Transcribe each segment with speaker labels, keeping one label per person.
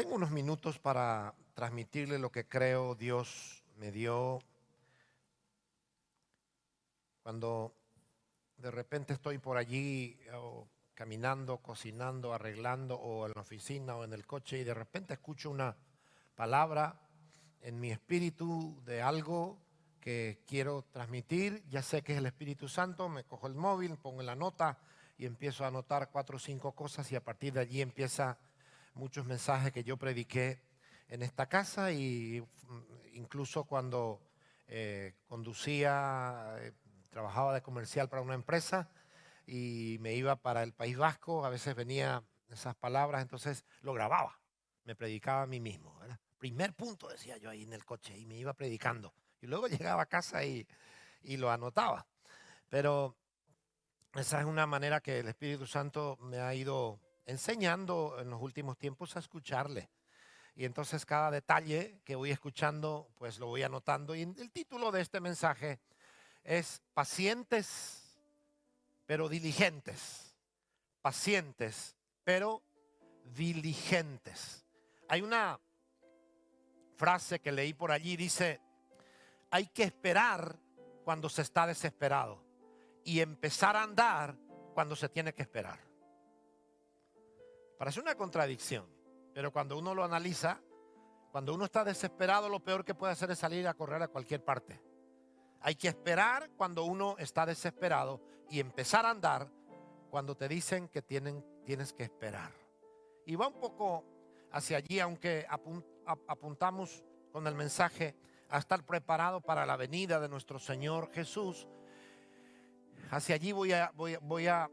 Speaker 1: Tengo unos minutos para transmitirle lo que creo Dios me dio cuando de repente estoy por allí caminando, cocinando, arreglando o en la oficina o en el coche y de repente escucho una palabra en mi espíritu de algo que quiero transmitir. Ya sé que es el Espíritu Santo, me cojo el móvil, pongo la nota y empiezo a anotar 4 o 5 cosas y a partir de allí empieza muchos mensajes que yo prediqué en esta casa y incluso cuando conducía, trabajaba de comercial para una empresa y me iba para el País Vasco, a veces venía esas palabras, entonces lo grababa, me predicaba a mí mismo, ¿verdad? Primer punto decía yo ahí en el coche y me iba predicando y luego llegaba a casa y lo anotaba. Pero esa es una manera que el Espíritu Santo me ha ido enseñando en los últimos tiempos a escucharle. Y entonces cada detalle que voy escuchando, pues lo voy anotando. Y el título de este mensaje es Pacientes, pero diligentes. Pacientes, pero diligentes. Hay una frase que leí por allí, dice, hay que esperar cuando se está desesperado y empezar a andar cuando se tiene que esperar. Parece una contradicción, pero cuando uno lo analiza, cuando uno está desesperado, lo peor que puede hacer es salir a correr a cualquier parte. Hay que esperar cuando uno está desesperado y empezar a andar cuando te dicen que tienes que esperar. Y va un poco hacia allí, aunque apuntamos con el mensaje a estar preparado para la venida de nuestro Señor Jesús. Hacia allí voy a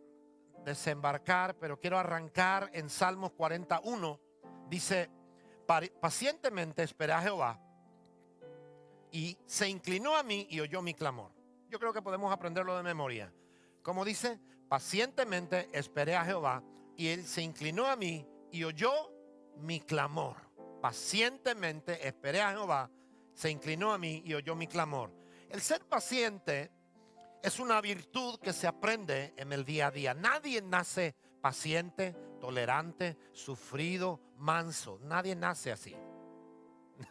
Speaker 1: desembarcar, pero quiero arrancar en Salmos 41. Dice, pacientemente esperé a Jehová y se inclinó a mí y oyó mi clamor. Yo creo que podemos aprenderlo de memoria. Como dice, pacientemente esperé a Jehová y él se inclinó a mí y oyó mi clamor. Pacientemente esperé a Jehová, se inclinó a mí y oyó mi clamor. El ser paciente es una virtud que se aprende en el día a día. Nadie nace paciente, tolerante, sufrido, manso. Nadie nace así.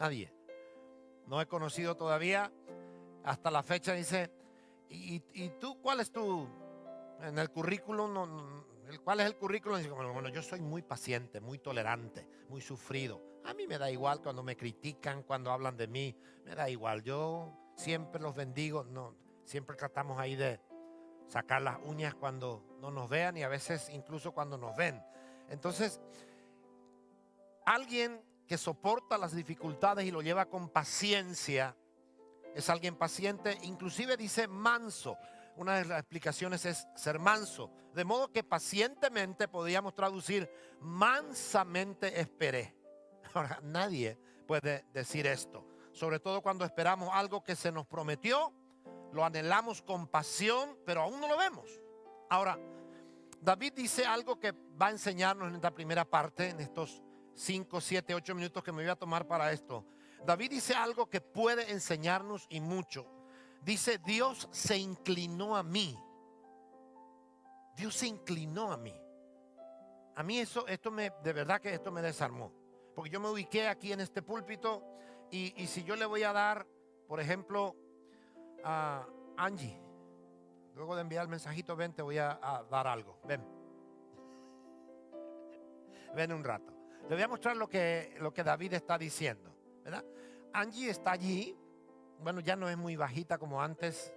Speaker 1: Nadie. No he conocido todavía, hasta la fecha dice, ¿y tú cuál es tu, en el currículum, cuál es el currículum? Dice, bueno, yo soy muy paciente, muy tolerante, muy sufrido. A mí me da igual cuando me critican, cuando hablan de mí, me da igual. Yo siempre los bendigo, no, siempre tratamos ahí de sacar las uñas cuando no nos vean y a veces incluso cuando nos ven. Entonces, alguien que soporta las dificultades y lo lleva con paciencia es alguien paciente, inclusive dice manso. Una de las explicaciones es ser manso, de modo que pacientemente podríamos traducir mansamente esperé. Ahora, nadie puede decir esto, sobre todo cuando esperamos algo que se nos prometió, lo anhelamos con pasión, pero aún no lo vemos. Ahora, David dice algo que va a enseñarnos en esta primera parte, en estos 5, 7, 8 minutos que me voy a tomar para esto. David dice algo que puede enseñarnos y mucho. Dice, Dios se inclinó a mí. Dios se inclinó a mí. A mí de verdad que esto me desarmó. Porque yo me ubiqué aquí en este púlpito y si yo le voy a dar, por ejemplo, a Angie, luego de enviar el mensajito, ven, te voy a dar algo. Ven. Ven un rato. Le voy a mostrar lo que David está diciendo, ¿verdad? Angie está allí. Bueno, ya no es muy bajita como antes.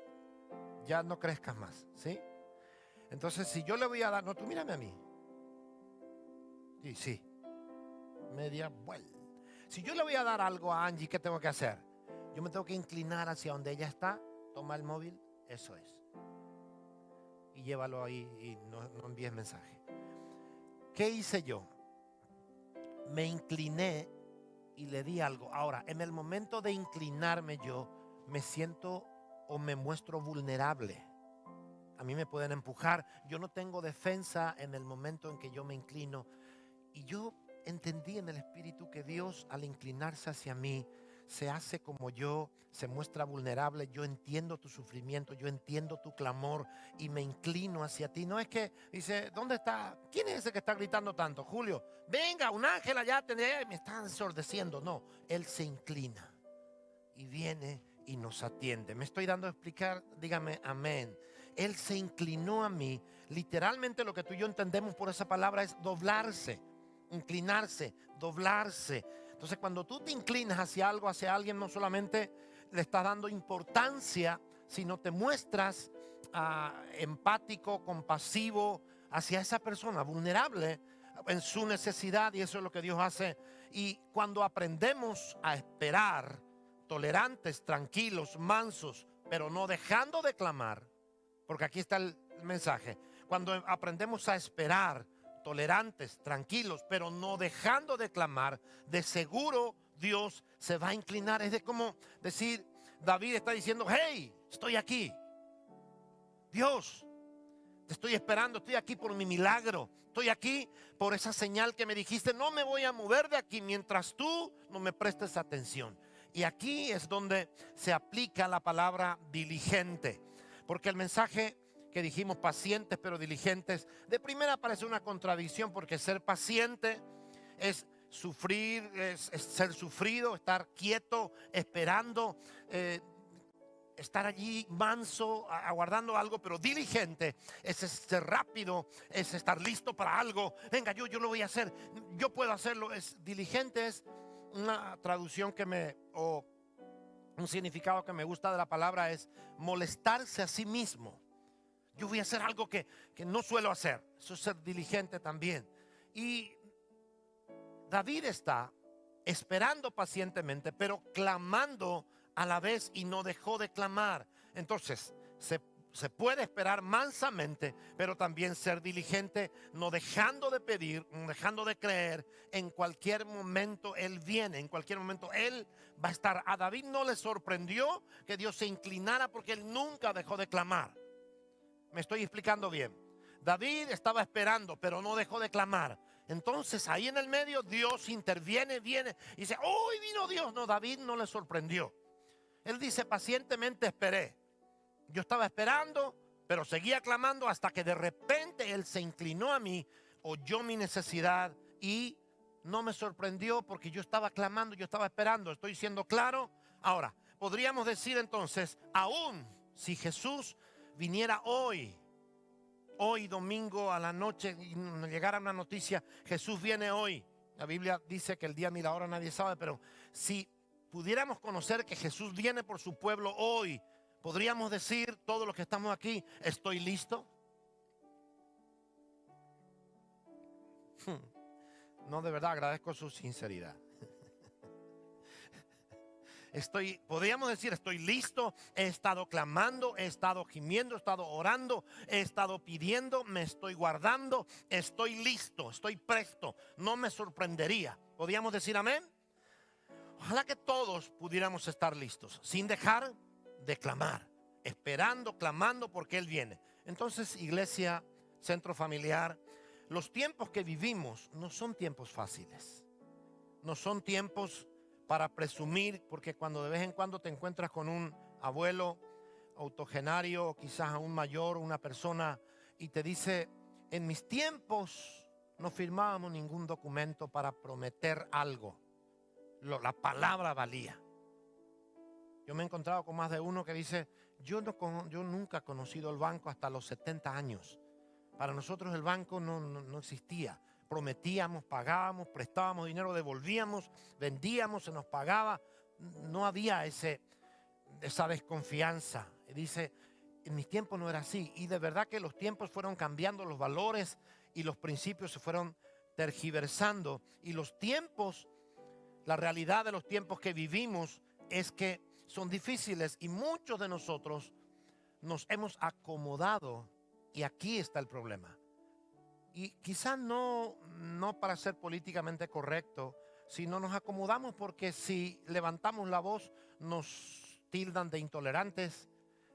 Speaker 1: Ya no crezcas más, ¿sí? Entonces, si yo le voy a dar... No, tú mírame a mí. Sí. Media vuelta. Si yo le voy a dar algo a Angie, ¿qué tengo que hacer? Yo me tengo que inclinar hacia donde ella está. Toma el móvil. Eso es. Y llévalo ahí y no envíes mensaje. ¿Qué hice yo? Me incliné y le di algo. Ahora, en el momento de inclinarme yo me siento o me muestro vulnerable. A mí me pueden empujar. Yo no tengo defensa en el momento en que yo me inclino. Y yo entendí en el Espíritu que Dios, al inclinarse hacia mí, se hace como yo, se muestra vulnerable. Yo entiendo tu sufrimiento, yo entiendo tu clamor y me inclino hacia ti. No es que dice, ¿dónde está? ¿Quién es ese que está gritando tanto? Julio, venga, un ángel allá, me está ensordeciendo. No, Él se inclina y viene y nos atiende. Me estoy dando a explicar, dígame amén. Él se inclinó a mí. Literalmente lo que tú y yo entendemos por esa palabra es doblarse, inclinarse, doblarse. Entonces cuando tú te inclinas hacia algo, hacia alguien, no solamente le estás dando importancia, sino te muestras empático, compasivo hacia esa persona vulnerable en su necesidad, y eso es lo que Dios hace. Y cuando aprendemos a esperar, tolerantes, tranquilos, mansos, pero no dejando de clamar, porque aquí está el mensaje. Cuando aprendemos a esperar, tolerantes, tranquilos, pero no dejando de clamar, de seguro Dios se va a inclinar. Es de como decir, David está diciendo, hey, estoy aquí. Dios, te estoy esperando, estoy aquí por mi milagro. Estoy aquí por esa señal que me dijiste. No me voy a mover de aquí mientras tú no me prestes atención. Y aquí es donde se aplica la palabra diligente. Porque el mensaje que dijimos, pacientes pero diligentes, de primera parece una contradicción, porque ser paciente es sufrir, es ser sufrido, estar quieto, esperando, estar allí manso, aguardando algo. Pero diligente es ser rápido, es estar listo para algo. Venga, yo lo voy a hacer, yo puedo hacerlo. Diligente es una traducción o un significado que me gusta de la palabra, es molestarse a sí mismo. Yo voy a hacer algo que no suelo hacer. Eso es ser diligente también. Y David está esperando pacientemente, pero clamando a la vez, y no dejó de clamar. Entonces se puede esperar mansamente, pero también ser diligente, no dejando de pedir, no dejando de creer. En cualquier momento Él viene, en cualquier momento Él va a estar. A David no le sorprendió que Dios se inclinara, porque él nunca dejó de clamar. Me estoy explicando bien. David estaba esperando, pero no dejó de clamar. Entonces ahí en el medio Dios interviene, viene y dice, hoy vino Dios. No, David no le sorprendió. Él dice, pacientemente esperé. Yo estaba esperando, pero seguía clamando hasta que de repente Él se inclinó a mí, oyó mi necesidad y no me sorprendió, porque yo estaba clamando, yo estaba esperando. ¿Estoy siendo claro? Ahora, podríamos decir entonces, aún si Jesús viniera hoy domingo a la noche, y nos llegara una noticia, Jesús viene hoy. La Biblia dice que el día ni la hora nadie sabe, pero si pudiéramos conocer que Jesús viene por su pueblo hoy, podríamos decir todos los que estamos aquí, ¿estoy listo? No, de verdad agradezco su sinceridad. Podríamos decir, estoy listo, he estado clamando, he estado gimiendo, he estado orando, he estado pidiendo, me estoy guardando, estoy listo, estoy presto, no me sorprendería. ¿Podríamos decir amén? Ojalá que todos pudiéramos estar listos, sin dejar de clamar, esperando, clamando, porque Él viene. Entonces, iglesia, centro familiar, los tiempos que vivimos no son tiempos fáciles, no son tiempos para presumir, porque cuando de vez en cuando te encuentras con un abuelo octogenario, o quizás aún mayor, una persona, y te dice, en mis tiempos no firmábamos ningún documento para prometer algo, la palabra valía. Yo me he encontrado con más de uno que dice, yo nunca he conocido el banco hasta los 70 años. Para nosotros el banco no existía. Prometíamos, pagábamos, prestábamos dinero, devolvíamos, vendíamos, se nos pagaba. No había esa desconfianza. Y dice, en mis tiempos no era así. Y de verdad que los tiempos fueron cambiando, los valores y los principios se fueron tergiversando. Y los tiempos, la realidad de los tiempos que vivimos es que son difíciles, y muchos de nosotros nos hemos acomodado. Y aquí está el problema. Y quizás no para ser políticamente correcto, sino nos acomodamos porque si levantamos la voz nos tildan de intolerantes,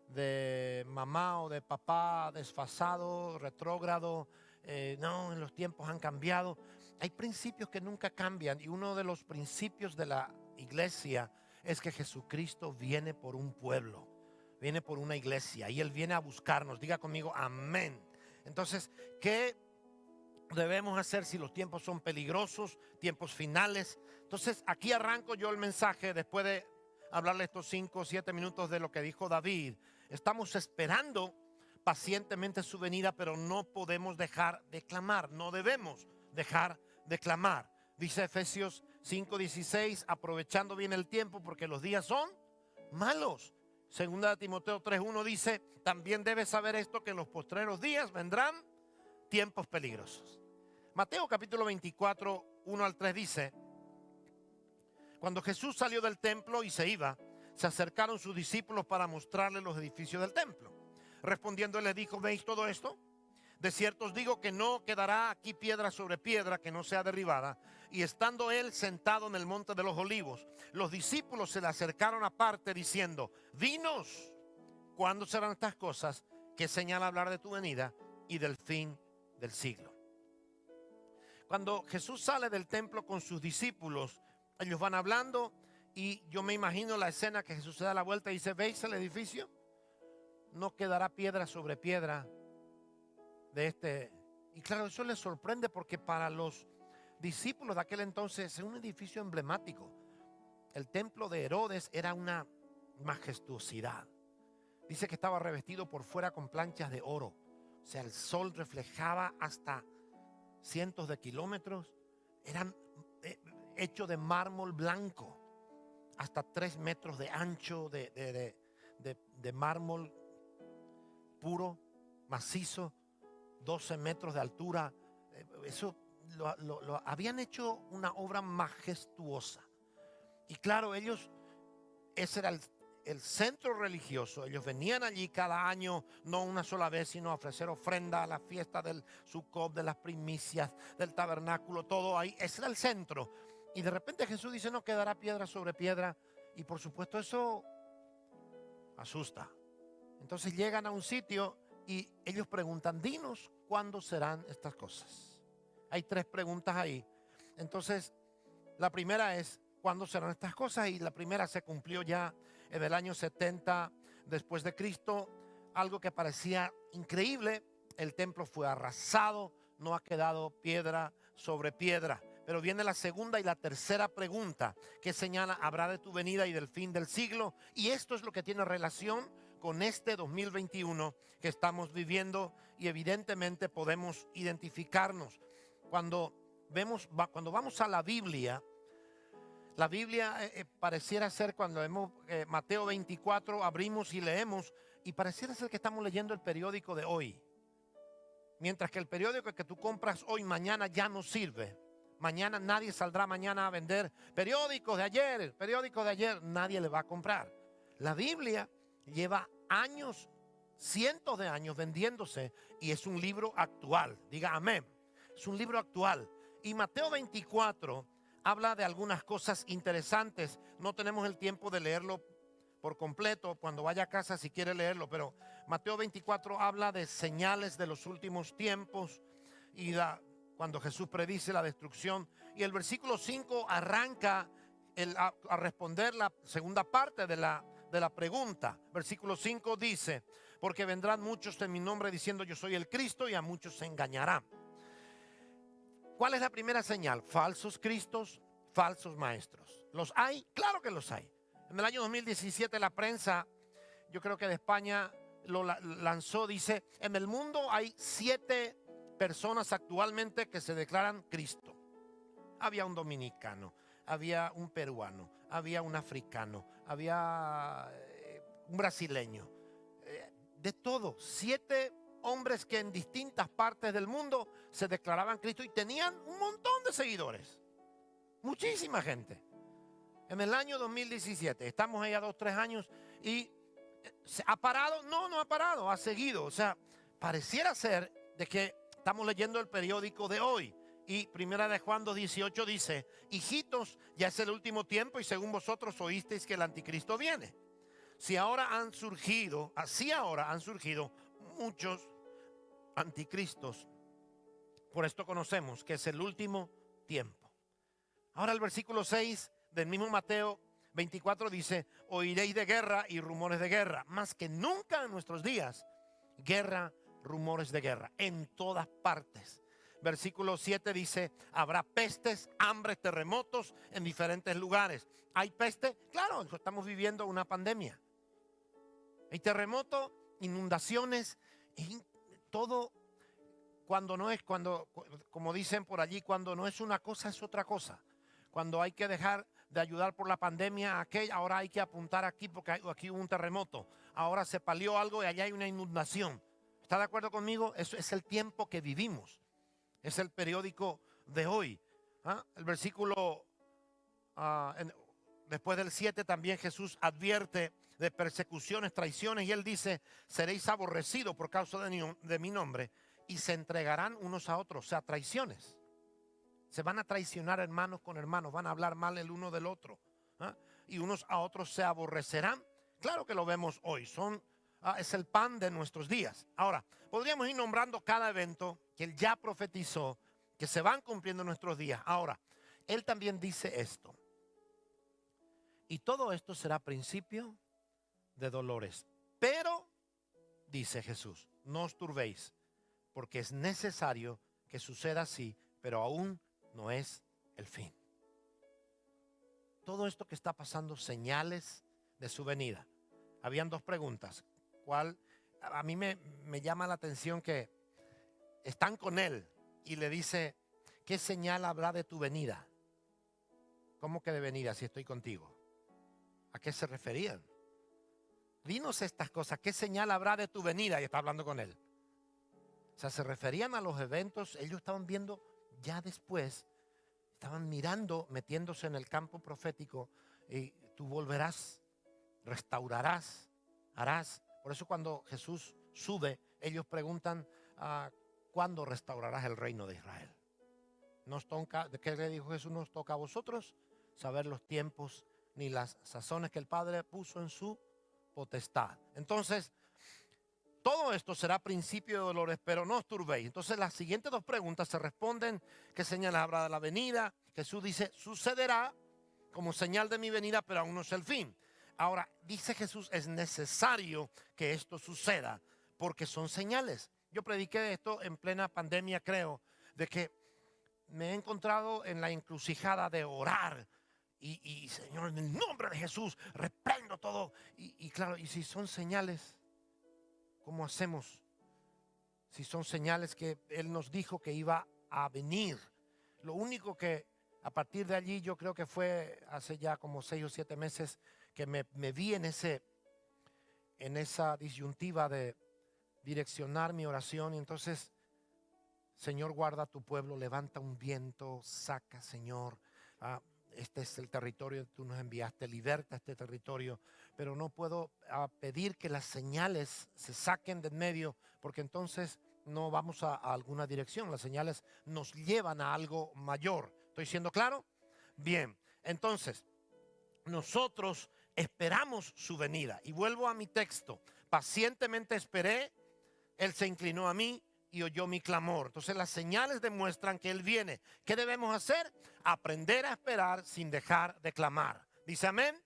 Speaker 1: de mamá o de papá desfasado, retrógrado. No, en los tiempos han cambiado. Hay principios que nunca cambian, y uno de los principios de la iglesia es que Jesucristo viene por un pueblo, viene por una iglesia y Él viene a buscarnos. Diga conmigo, amén. Entonces, ¿qué debemos hacer si los tiempos son peligrosos, tiempos finales? Entonces, aquí arranco yo el mensaje después de hablarle estos 5 o 7 minutos de lo que dijo David. Estamos esperando pacientemente su venida, pero no podemos dejar de clamar, no debemos dejar de clamar. Dice Efesios 5:16, aprovechando bien el tiempo porque los días son malos. Segunda de Timoteo 3:1 dice, también debes saber esto, que en los postreros días vendrán tiempos peligrosos. Mateo capítulo 24, 1 al 3 dice, cuando Jesús salió del templo y se iba, se acercaron sus discípulos para mostrarle los edificios del templo. Respondiendo él les dijo, ¿veis todo esto? De cierto os digo que no quedará aquí piedra sobre piedra que no sea derribada. Y estando él sentado en el monte de los olivos, los discípulos se le acercaron aparte diciendo, dinos, ¿cuándo serán estas cosas? ¿Qué señal hablar de tu venida y del fin del siglo? Cuando Jesús sale del templo con sus discípulos, ellos van hablando y yo me imagino la escena que Jesús se da la vuelta y dice, ¿veis el edificio? No quedará piedra sobre piedra de este. Y claro, eso les sorprende porque para los discípulos de aquel entonces es un edificio emblemático. El templo de Herodes era una majestuosidad. Dice que estaba revestido por fuera con planchas de oro. O sea, el sol reflejaba hasta cientos de kilómetros. Eran hechos de mármol blanco, hasta 3 metros de ancho de mármol puro, macizo, 12 metros de altura. Eso lo habían hecho una obra majestuosa. Y claro, ellos, ese era el centro religioso. Ellos venían allí cada año, no una sola vez, sino a ofrecer ofrenda a la fiesta del Sukkot, de las primicias, del tabernáculo, todo ahí. Ese era el centro. Y de repente Jesús dice, no quedará piedra sobre piedra. Y por supuesto eso asusta. Entonces llegan a un sitio y ellos preguntan, dinos cuándo serán estas cosas. Hay 3 preguntas ahí. Entonces, la primera es, ¿cuándo serán estas cosas? Y la primera se cumplió ya en el año 70 después de Cristo. Algo que parecía increíble. El templo fue arrasado, no ha quedado piedra sobre piedra. Pero viene la segunda y la tercera pregunta, que señala, habrá de tu venida y del fin del siglo. Y esto es lo que tiene relación con este 2021 que estamos viviendo y evidentemente podemos identificarnos. Cuando vamos a la Biblia pareciera ser, cuando vemos Mateo 24, abrimos y leemos y pareciera ser que estamos leyendo el periódico de hoy. Mientras que el periódico que tú compras hoy, mañana ya no sirve. Mañana nadie saldrá mañana a vender periódicos de ayer, nadie le va a comprar. La Biblia lleva años, cientos de años vendiéndose y es un libro actual. Diga amén. Es un libro actual. Y Mateo 24 habla de algunas cosas interesantes. No tenemos el tiempo de leerlo por completo. Cuando vaya a casa, si quiere leerlo, pero Mateo 24 habla de señales de los últimos tiempos y cuando Jesús predice la destrucción. Y el versículo 5 arranca a responder la segunda parte de la pregunta. Versículo 5 dice, porque vendrán muchos en mi nombre diciendo yo soy el Cristo y a muchos se engañarán. ¿Cuál es la primera señal? Falsos cristos, falsos maestros. ¿Los hay? Claro que los hay. En el año 2017 la prensa, yo creo que de España, lo lanzó, dice, en el mundo hay 7 personas actualmente que se declaran Cristo. Había un dominicano, había un peruano, había un africano, había un brasileño, de todo. 7 hombres que en distintas partes del mundo se declaraban Cristo y tenían un montón de seguidores, muchísima gente. En el año 2017, estamos ahí a 2-3 años y ¿ha parado? No ha parado, ha seguido. O sea, pareciera ser de que estamos leyendo el periódico de hoy. Y primera de Juan 2:18 dice, hijitos, ya es el último tiempo y según vosotros oísteis que el anticristo viene. Así ahora han surgido muchos anticristos. Por esto conocemos que es el último tiempo. Ahora el versículo 6 del mismo Mateo 24 dice, oiréis de guerra y rumores de guerra. Más que nunca en nuestros días, guerra, rumores de guerra, en todas partes. Versículo 7 dice, habrá pestes, hambres, terremotos en diferentes lugares. ¿Hay peste? Claro, estamos viviendo una pandemia. Hay terremotos, inundaciones, y todo cuando no es, como dicen por allí, cuando no es una cosa es otra cosa. Cuando hay que dejar de ayudar por la pandemia, ahora hay que apuntar aquí porque aquí hubo un terremoto. Ahora se palió algo y allá hay una inundación. ¿Está de acuerdo conmigo? Eso es el tiempo que vivimos. Es el periódico de hoy. El versículo, después del 7 también Jesús advierte de persecuciones, traiciones, y él dice, seréis aborrecidos por causa de mi nombre y se entregarán unos a otros, o sea, traiciones. Se van a traicionar hermanos con hermanos, van a hablar mal el uno del otro, y unos a otros se aborrecerán. Claro que lo vemos hoy, es el pan de nuestros días. Ahora, podríamos ir nombrando cada evento que él ya profetizó, que se van cumpliendo en nuestros días. Ahora, él también dice esto, y todo esto será principio de dolores, pero, dice Jesús, no os turbéis, porque es necesario que suceda así, pero aún no es el fin. Todo esto que está pasando, señales de su venida. Habían dos preguntas. ¿Cuál? A mí me llama la atención que están con él y le dice, ¿qué señal habrá de tu venida? ¿Cómo que de venida si estoy contigo? ¿A qué se referían? Dinos estas cosas, ¿qué señal habrá de tu venida? Y está hablando con él. O sea, se referían a los eventos, ellos estaban viendo ya después, estaban mirando, metiéndose en el campo profético, y tú volverás, restaurarás, harás. Por eso cuando Jesús sube, ellos preguntan, ¿cuándo restaurarás el reino de Israel? ¿Qué le dijo Jesús? Nos toca a vosotros saber los tiempos ni las sazones que el Padre puso en su potestad. Entonces, todo esto será principio de dolores, pero no os turbéis. Entonces las siguientes dos preguntas se responden. ¿Qué señal habrá de la venida? Jesús dice, sucederá como señal de mi venida, pero aún no es el fin. Ahora, dice Jesús, es necesario que esto suceda, porque son señales. Yo prediqué de esto en plena pandemia, creo, de que me he encontrado en la encrucijada de orar. Y Señor, en el nombre de Jesús, reprendo todo. Y claro, y si son señales, ¿cómo hacemos? Si son señales que Él nos dijo que iba a venir. Lo único que a partir de allí, yo creo que fue hace ya como 6 o 7 meses que me vi en esa disyuntiva de direccionar mi oración. Y entonces, Señor, guarda a tu pueblo, levanta un viento, saca, Señor. Este es el territorio que tú nos enviaste, liberta este territorio, pero no puedo pedir que las señales se saquen de en medio, porque entonces no vamos a alguna dirección. Las señales nos llevan a algo mayor. ¿Estoy siendo claro? Bien, entonces nosotros esperamos su venida. Y vuelvo a mi texto. Pacientemente esperé, Él se inclinó a mí y oyó mi clamor. Entonces las señales demuestran que Él viene. ¿Qué debemos hacer? Aprender a esperar sin dejar de clamar. ¿Dice amén?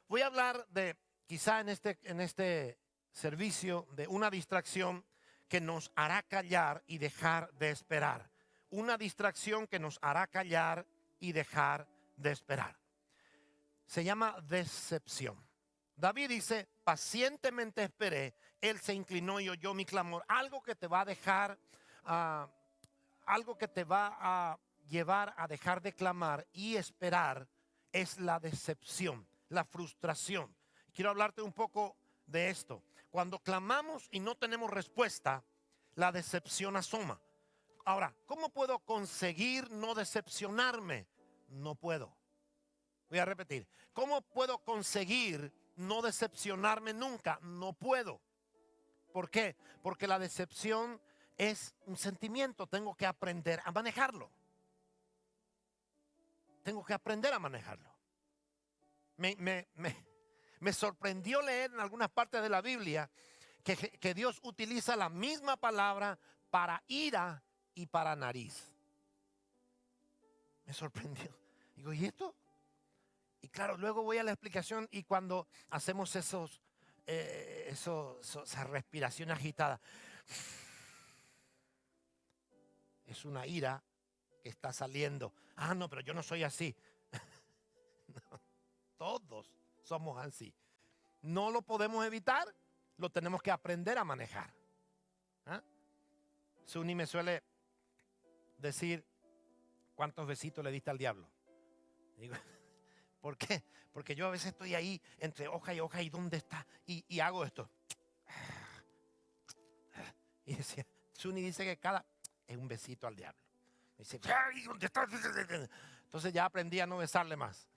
Speaker 1: Voy a hablar de, quizá en este servicio, de una distracción que nos hará callar y dejar de esperar. Una distracción que nos hará callar y dejar de esperar. Se llama decepción. David dice, pacientemente esperé, Él se inclinó y oyó mi clamor. Algo que te va a dejar, algo que te va a llevar a dejar de clamar y esperar es la decepción, la frustración. Quiero hablarte un poco de esto. Cuando clamamos y no tenemos respuesta, la decepción asoma. Ahora, ¿cómo puedo conseguir no decepcionarme? No puedo. Voy a repetir. ¿Cómo puedo conseguir no decepcionarme nunca? No puedo. ¿Por qué? Porque la decepción es un sentimiento. Tengo que aprender a manejarlo. Tengo que aprender a manejarlo. Me sorprendió leer en algunas partes de la Biblia que Dios utiliza la misma palabra para ira y para nariz. Me sorprendió. Digo, ¿y esto? Y claro, luego voy a la explicación y cuando hacemos esa respiración agitada, es una ira que está saliendo. Ah, no, pero yo no soy así. No, todos somos así. No lo podemos evitar, lo tenemos que aprender a manejar. ¿Ah? Suni me suele decir, ¿cuántos besitos le diste al diablo? Digo, ¿por qué? Porque yo a veces estoy ahí entre hoja y ¿dónde está? Y hago esto. Y decía, Suni dice que cada es un besito al diablo. Me dice, "Ay, ¿dónde está?" Entonces ya aprendí a no besarle más.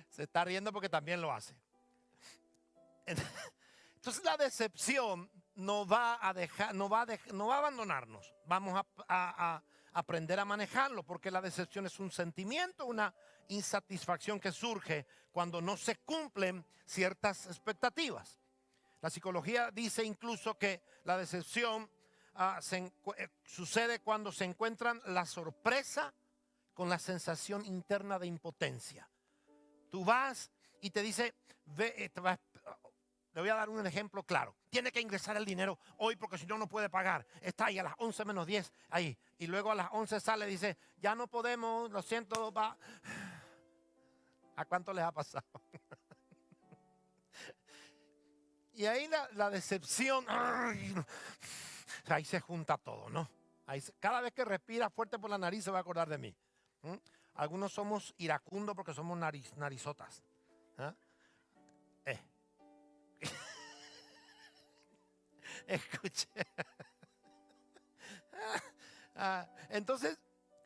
Speaker 1: Se está riendo porque también lo hace. Entonces la decepción no va a abandonarnos. Vamos a aprender a manejarlo, porque la decepción es un sentimiento, una insatisfacción que surge cuando no se cumplen ciertas expectativas. La psicología dice incluso que la decepción sucede cuando se encuentran la sorpresa con la sensación interna de impotencia. Tú vas y te dice, le voy a dar un ejemplo claro. Tiene que ingresar el dinero hoy porque si no, no puede pagar. Está ahí a las 11 menos 10 ahí. Y luego a las 11 sale y dice, ya no podemos, lo siento, va. ¿A cuánto les ha pasado? Y ahí la decepción, ahí se junta todo, ¿no? Cada vez que respira fuerte por la nariz se va a acordar de mí. Algunos somos iracundos porque somos narizotas. ¿Ah? Escuche. Entonces,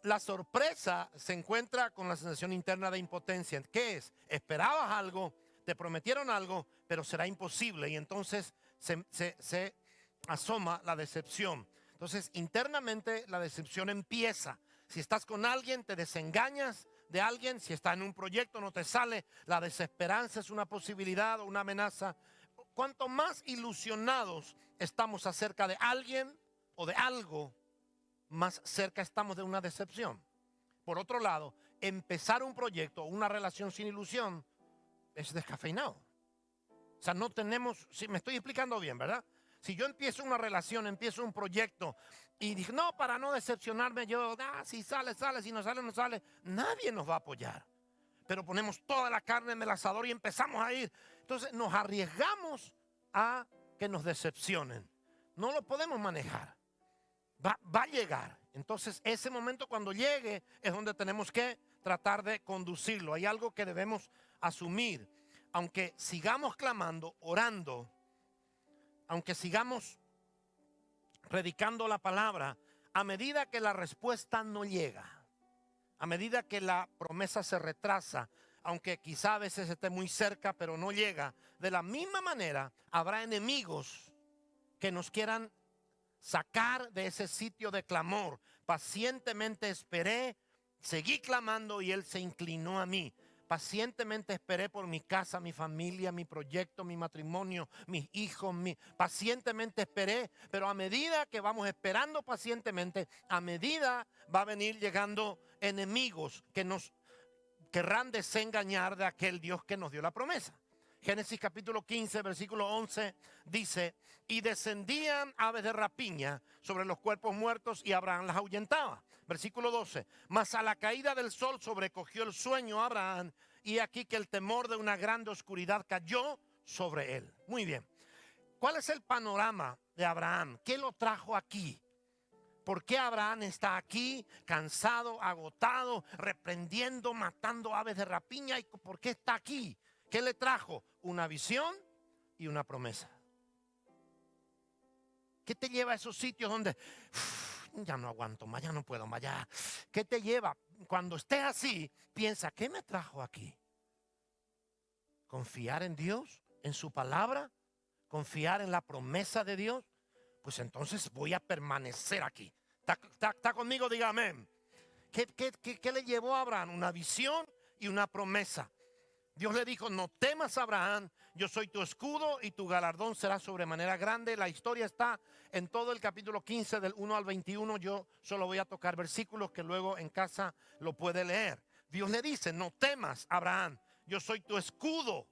Speaker 1: la sorpresa se encuentra con la sensación interna de impotencia. ¿Qué es? Esperabas algo, te prometieron algo, pero será imposible. Y entonces se asoma la decepción. Entonces, internamente la decepción empieza. Si estás con alguien, te desengañas de alguien. Si estás en un proyecto, no te sale. La desesperanza es una posibilidad o una amenaza. Cuanto más ilusionados estamos acerca de alguien o de algo, más cerca estamos de una decepción. Por otro lado, empezar un proyecto o una relación sin ilusión es descafeinado. O sea, no tenemos, si me estoy explicando bien, ¿verdad? Si yo empiezo una relación, empiezo un proyecto y dije, no, para no decepcionarme, si sale, sale, si no sale, no sale, nadie nos va a apoyar. Pero ponemos toda la carne en el asador y empezamos a ir. Entonces nos arriesgamos a que nos decepcionen. No lo podemos manejar. Va a llegar. Entonces ese momento cuando llegue es donde tenemos que tratar de conducirlo. Hay algo que debemos asumir. Aunque sigamos clamando, orando, aunque sigamos predicando la palabra, a medida que la respuesta no llega, a medida que la promesa se retrasa, aunque quizá a veces esté muy cerca, pero no llega, de la misma manera habrá enemigos que nos quieran sacar de ese sitio de clamor. Pacientemente esperé, seguí clamando y Él se inclinó a mí. Pacientemente esperé por mi casa, mi familia, mi proyecto, mi matrimonio, mis hijos. Pacientemente esperé, pero a medida que vamos esperando pacientemente, a medida va a venir llegando enemigos que nos querrán desengañar de aquel Dios que nos dio la promesa. Génesis capítulo 15, versículo 11 dice, y descendían aves de rapiña sobre los cuerpos muertos y Abraham las ahuyentaba. Versículo 12, mas a la caída del sol sobrecogió el sueño a Abraham y aquí que el temor de una grande oscuridad cayó sobre él. Muy bien, ¿cuál es el panorama de Abraham? ¿Qué lo trajo aquí? ¿Por qué Abraham está aquí cansado, agotado, reprendiendo, matando aves de rapiña? ¿Y por qué está aquí? ¿Qué le trajo? Una visión y una promesa. ¿Qué te lleva a esos sitios donde ya no aguanto más, ya no puedo más? ¿Qué te lleva? Cuando estés así, piensa, ¿qué me trajo aquí? ¿Confiar en Dios, en su palabra? ¿Confiar en la promesa de Dios? Pues entonces voy a permanecer aquí. ¿Está conmigo? Diga amén. ¿Qué le llevó a Abraham? Una visión y una promesa. Dios le dijo, no temas, Abraham, yo soy tu escudo y tu galardón será sobremanera grande. La historia está en todo el capítulo 15 del 1 al 21. Yo solo voy a tocar versículos que luego en casa lo puede leer. Dios le dice, no temas, Abraham, yo soy tu escudo,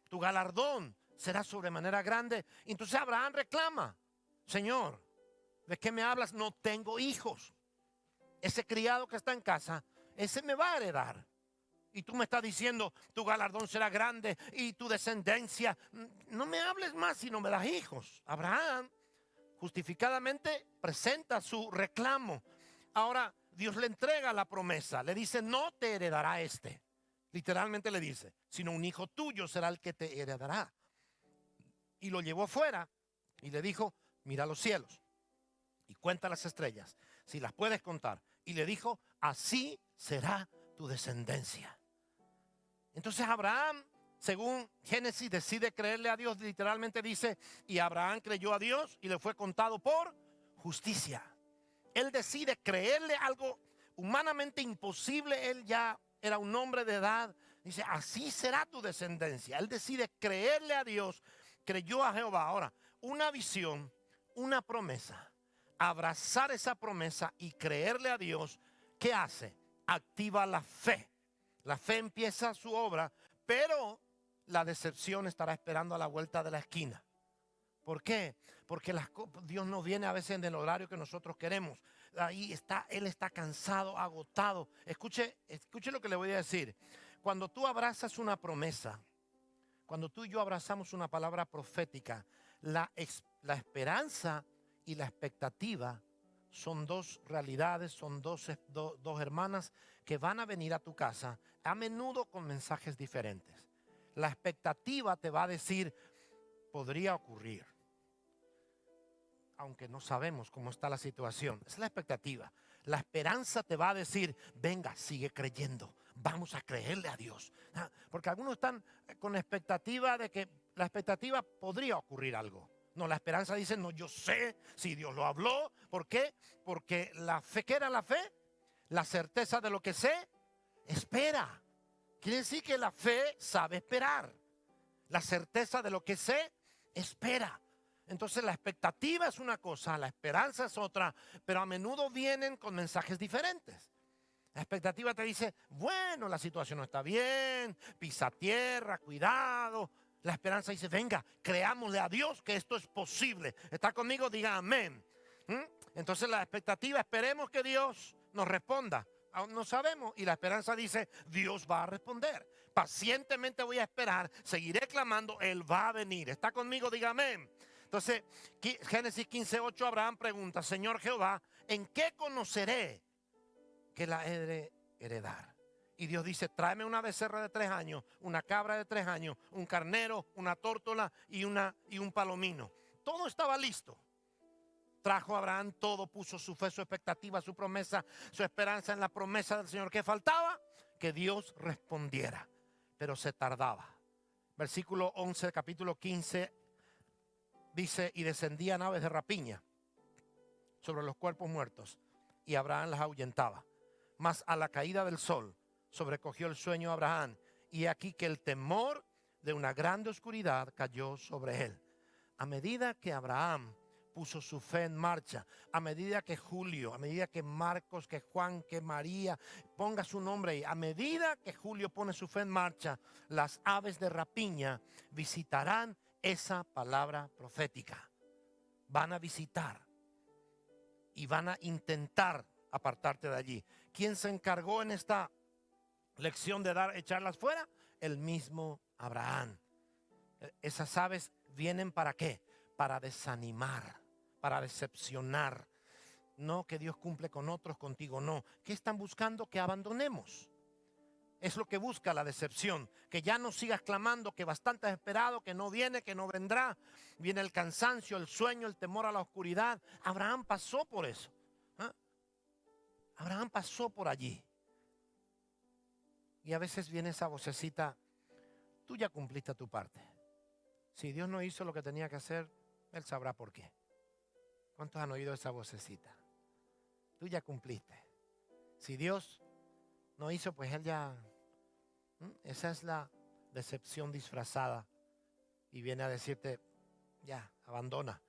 Speaker 1: tu galardón será sobremanera grande. Entonces Abraham reclama, Señor, ¿de qué me hablas? No tengo hijos. Ese criado que está en casa, ese me va a heredar. Y tú me estás diciendo, tu galardón será grande y tu descendencia. No me hables más si no me das hijos. Abraham justificadamente presenta su reclamo. Ahora Dios le entrega la promesa. Le dice, no te heredará este. Literalmente le dice, sino un hijo tuyo será el que te heredará. Y lo llevó fuera y le dijo, mira los cielos y cuenta las estrellas, si las puedes contar. Y le dijo, así será tu descendencia. Entonces Abraham, según Génesis, decide creerle a Dios. Literalmente dice, y Abraham creyó a Dios y le fue contado por justicia. Él decide creerle algo humanamente imposible. Él ya era un hombre de edad. Dice, así será tu descendencia. Él decide creerle a Dios, creyó a Jehová. Ahora, una visión, una promesa, abrazar esa promesa y creerle a Dios, ¿qué hace? Activa la fe. La fe empieza su obra, pero la decepción estará esperando a la vuelta de la esquina. ¿Por qué? Porque Dios no viene a veces en el horario que nosotros queremos. Ahí está, Él está cansado, agotado. Escuche lo que le voy a decir. Cuando tú abrazas una promesa, cuando tú y yo abrazamos una palabra profética, la esperanza y la expectativa son dos realidades, son dos hermanas que van a venir a tu casa, a menudo con mensajes diferentes. La expectativa te va a decir, podría ocurrir, aunque no sabemos cómo está la situación. Es la expectativa. La esperanza te va a decir, venga, sigue creyendo, vamos a creerle a Dios. Porque algunos están con expectativa de que la expectativa podría ocurrir algo. No, la esperanza dice, no, yo sé si Dios lo habló. ¿Por qué? Porque la fe, ¿qué era la fe? La certeza de lo que sé, espera. Quiere decir que la fe sabe esperar. La certeza de lo que sé, espera. Entonces la expectativa es una cosa, la esperanza es otra, pero a menudo vienen con mensajes diferentes. La expectativa te dice, bueno, la situación no está bien, pisa tierra, cuidado. La esperanza dice, venga, creámosle a Dios que esto es posible. ¿Está conmigo? Diga amén. Entonces la expectativa, esperemos que Dios nos responda. Aún no sabemos. Y la esperanza dice, Dios va a responder. Pacientemente voy a esperar, seguiré clamando, Él va a venir. ¿Está conmigo? Diga amén. Entonces, Génesis 15:8, Abraham pregunta, Señor Jehová, ¿en qué conoceré que la he de heredar? Y Dios dice, tráeme una becerra de 3 años, una cabra de 3 años, un carnero, una tórtola y un palomino. Todo estaba listo. Trajo a Abraham todo, puso su fe, su expectativa, su promesa, su esperanza en la promesa del Señor. ¿Qué faltaba? Que Dios respondiera, pero se tardaba. Versículo 11, capítulo 15, dice, y descendían aves de rapiña sobre los cuerpos muertos, y Abraham las ahuyentaba. Mas a la caída del sol sobrecogió el sueño a Abraham, y aquí que el temor de una grande oscuridad cayó sobre él. A medida que Abraham puso su fe en marcha, a medida que Julio, a medida que Marcos, que Juan, que María, ponga su nombre ahí, a medida que Julio pone su fe en marcha, las aves de rapiña visitarán esa palabra profética. Van a visitar y van a intentar apartarte de allí. ¿Quién se encargó en esta lección de echarlas fuera? El mismo Abraham. Esas aves vienen ¿para qué? Para desanimar, para decepcionar. No que Dios cumple con otros, contigo no. ¿Qué están buscando? Que abandonemos. Es lo que busca la decepción, que ya no sigas clamando, que bastante has esperado, que no viene, que no vendrá. Viene el cansancio, el sueño, el temor a la oscuridad. Abraham pasó por eso. Abraham pasó por allí. Y a veces viene esa vocecita, tú ya cumpliste tu parte. Si Dios no hizo lo que tenía que hacer, Él sabrá por qué. ¿Cuántos han oído esa vocecita? Tú ya cumpliste. Si Dios no hizo, pues Él ya... Esa es la decepción disfrazada y viene a decirte, ya, abandona.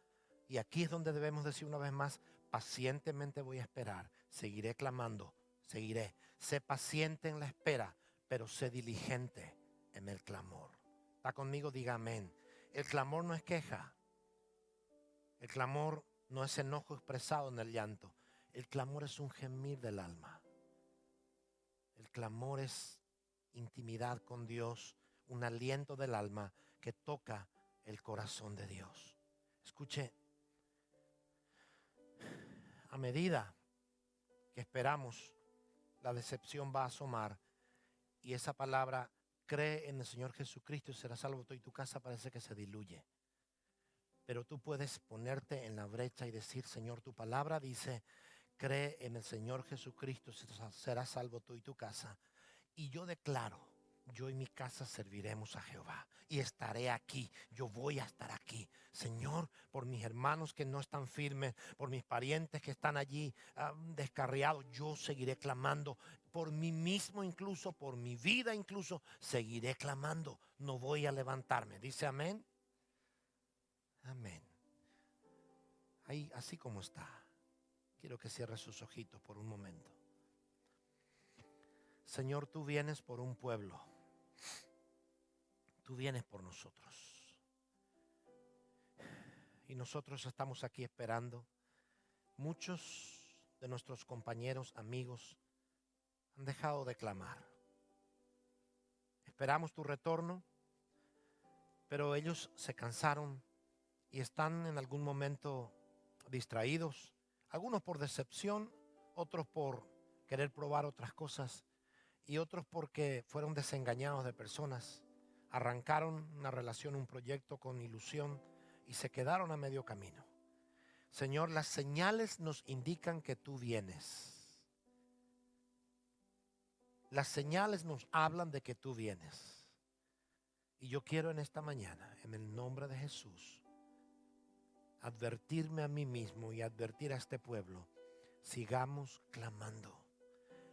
Speaker 1: Y aquí es donde debemos decir una vez más, pacientemente voy a esperar, seguiré clamando, seguiré. Sé paciente en la espera, pero sé diligente en el clamor. ¿Está conmigo? Diga amén. El clamor no es queja. El clamor no es enojo expresado en el llanto. El clamor es un gemir del alma. El clamor es intimidad con Dios, un aliento del alma que toca el corazón de Dios. Escuche, a medida que esperamos, la decepción va a asomar y esa palabra, cree en el Señor Jesucristo y serás salvo tú y tu casa, parece que se diluye. Pero tú puedes ponerte en la brecha y decir, Señor, tu palabra dice, cree en el Señor Jesucristo, serás salvo tú y tu casa. Y yo declaro, yo y mi casa serviremos a Jehová y estaré aquí, yo voy a estar aquí. Señor, por mis hermanos que no están firmes, por mis parientes que están allí descarriados, yo seguiré clamando. Por mí mismo incluso, por mi vida incluso, seguiré clamando. No voy a levantarme. Dice amén. Amén. Ahí, así como está, quiero que cierre sus ojitos por un momento. Señor, tú vienes por un pueblo. Tú vienes por nosotros. Y nosotros estamos aquí esperando. Muchos de nuestros compañeros, amigos, han dejado de clamar. Esperamos tu retorno, pero ellos se cansaron y están en algún momento distraídos. Algunos por decepción, otros por querer probar otras cosas y otros porque fueron desengañados de personas. Arrancaron una relación, un proyecto con ilusión y se quedaron a medio camino. Señor, las señales nos indican que tú vienes. Las señales nos hablan de que tú vienes. Y yo quiero en esta mañana, en el nombre de Jesús, advertirme a mí mismo y advertir a este pueblo. Sigamos clamando.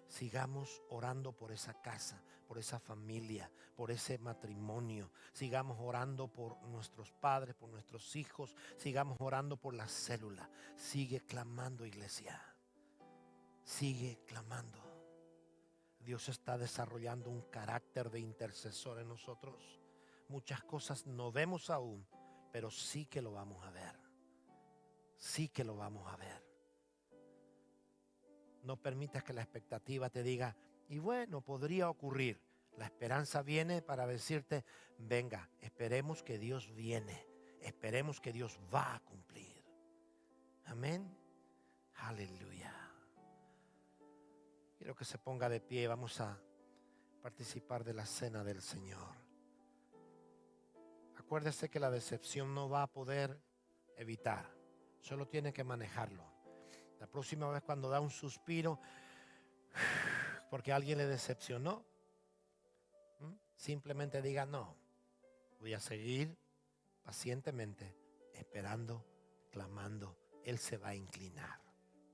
Speaker 1: Sigamos orando por esa casa, por esa familia, por ese matrimonio. Sigamos orando por nuestros padres, por nuestros hijos. Sigamos orando por la célula. Sigue clamando, iglesia. Sigue clamando. Dios está desarrollando un carácter de intercesor en nosotros. Muchas cosas no vemos aún, pero sí que lo vamos a ver. Sí que lo vamos a ver. No permitas que la expectativa te diga, y bueno, podría ocurrir. La esperanza viene para decirte, venga, esperemos que Dios viene. Esperemos que Dios va a cumplir. Amén. Aleluya. Quiero que se ponga de pie. Vamos a participar de la cena del Señor. Acuérdese que la decepción no va a poder evitar. Solo tiene que manejarlo. La próxima vez cuando da un suspiro porque alguien le decepcionó, simplemente diga no. Voy a seguir pacientemente esperando, clamando. Él se va a inclinar.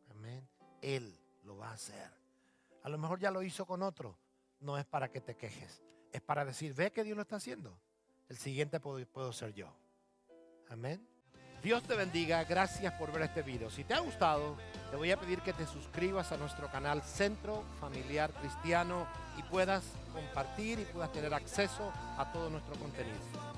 Speaker 1: Amén. Él lo va a hacer. A lo mejor ya lo hizo con otro. No es para que te quejes. Es para decir, ve que Dios lo está haciendo. El siguiente puedo ser yo. Amén. Dios te bendiga, gracias por ver este video. Si te ha gustado, te voy a pedir que te suscribas a nuestro canal Centro Familiar Cristiano y puedas compartir y puedas tener acceso a todo nuestro contenido.